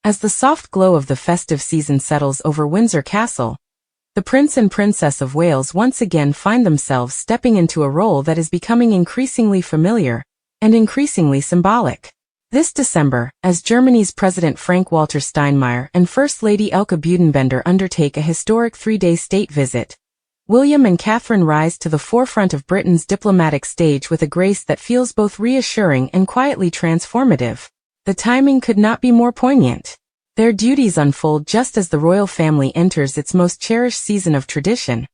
As the soft glow of the festive season settles over Windsor Castle, the Prince and Princess of Wales once again find themselves stepping into a role that is becoming increasingly familiar and increasingly symbolic. This December, as Germany's President Frank-Walter Steinmeier and First Lady Elke Budenbender undertake a historic 3-day state visit, William and Catherine rise to the forefront of Britain's diplomatic stage with a grace that feels both reassuring and quietly transformative. The timing could not be more poignant. Their duties unfold just as the royal family enters its most cherished season of tradition,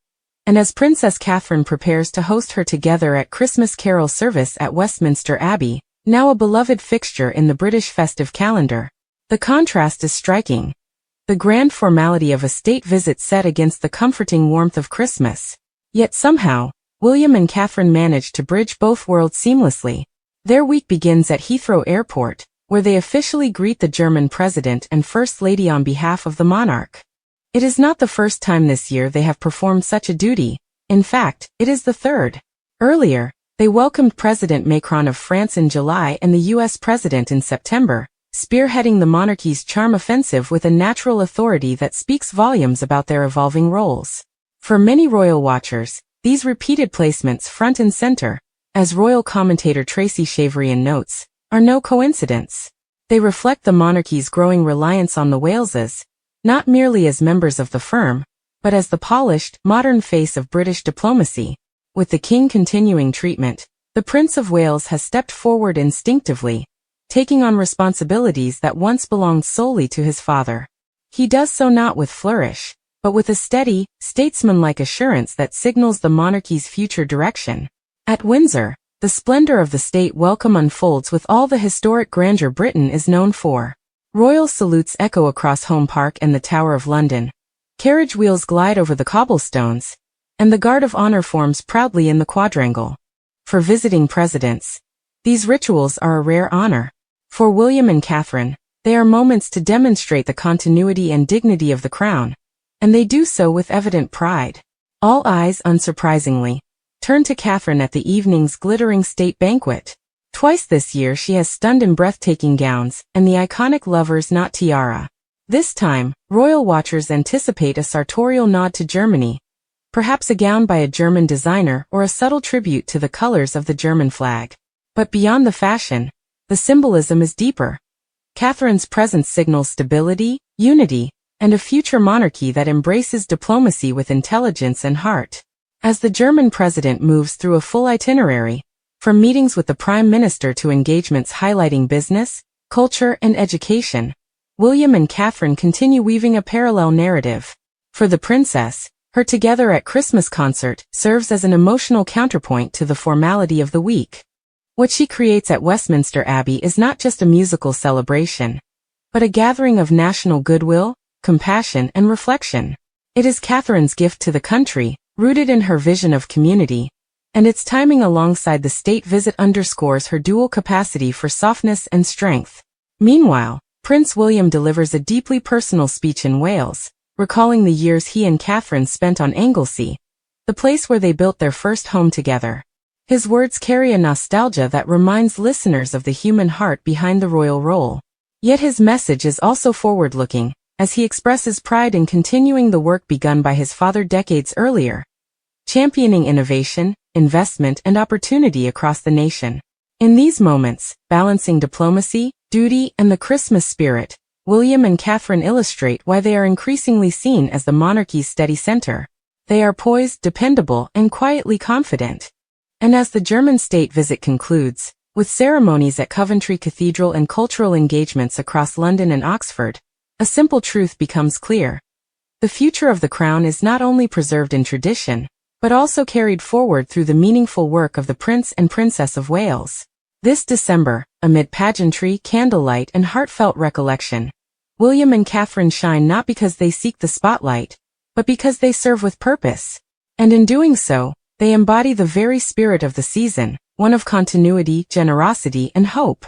and as Princess Catherine prepares to host her together at Christmas carol service at Westminster Abbey, now a beloved fixture in the British festive calendar. The contrast is striking. The grand formality of a state visit set against the comforting warmth of Christmas. Yet somehow, William and Catherine manage to bridge both worlds seamlessly. Their week begins at Heathrow Airport, where they officially greet the German President and First Lady on behalf of the monarch. It is not the first time this year they have performed such a duty. In fact, it is the third. Earlier, they welcomed President Macron of France in July and the U.S. President in September, spearheading the monarchy's charm offensive with a natural authority that speaks volumes about their evolving roles. For many royal watchers, these repeated placements front and center, as royal commentator Tracy Shaverian notes, are no coincidence. They reflect the monarchy's growing reliance on the Waleses, not merely as members of the firm, but as the polished, modern face of British diplomacy. With the king continuing treatment, the Prince of Wales has stepped forward instinctively, taking on responsibilities that once belonged solely to his father. He does so not with flourish, but with a steady, statesmanlike assurance that signals the monarchy's future direction. At Windsor, the splendor of the state welcome unfolds with all the historic grandeur Britain is known for. Royal salutes echo across Home Park and the Tower of London. Carriage wheels glide over the cobblestones, and the Guard of Honor forms proudly in the quadrangle. For visiting presidents, these rituals are a rare honor. For William and Catherine, they are moments to demonstrate the continuity and dignity of the crown, and they do so with evident pride. All eyes, unsurprisingly, turn to Catherine at the evening's glittering state banquet. Twice this year she has stunned in breathtaking gowns and the iconic lover's knot tiara. This time, royal watchers anticipate a sartorial nod to Germany, perhaps a gown by a German designer or a subtle tribute to the colors of the German flag. But beyond the fashion, the symbolism is deeper. Catherine's presence signals stability, unity, and a future monarchy that embraces diplomacy with intelligence and heart. As the German president moves through a full itinerary, from meetings with the prime minister to engagements highlighting business, culture, and education, William and Catherine continue weaving a parallel narrative. For the princess, her Together at Christmas concert serves as an emotional counterpoint to the formality of the week. What she creates at Westminster Abbey is not just a musical celebration, but a gathering of national goodwill, compassion, and reflection. It is Catherine's gift to the country, rooted in her vision of community, and its timing alongside the state visit underscores her dual capacity for softness and strength. Meanwhile, Prince William delivers a deeply personal speech in Wales, recalling the years he and Catherine spent on Anglesey, the place where they built their first home together. His words carry a nostalgia that reminds listeners of the human heart behind the royal role. Yet his message is also forward-looking, as he expresses pride in continuing the work begun by his father decades earlier, championing innovation, investment, and opportunity across the nation. In these moments, balancing diplomacy, duty, and the Christmas spirit, William and Catherine illustrate why they are increasingly seen as the monarchy's steady center. They are poised, dependable, and quietly confident. And as the German state visit concludes, with ceremonies at Coventry Cathedral and cultural engagements across London and Oxford, a simple truth becomes clear. The future of the crown is not only preserved in tradition, but also carried forward through the meaningful work of the Prince and Princess of Wales. This December, amid pageantry, candlelight, and heartfelt recollection, William and Catherine shine not because they seek the spotlight, but because they serve with purpose. And in doing so, they embody the very spirit of the season, one of continuity, generosity, and hope.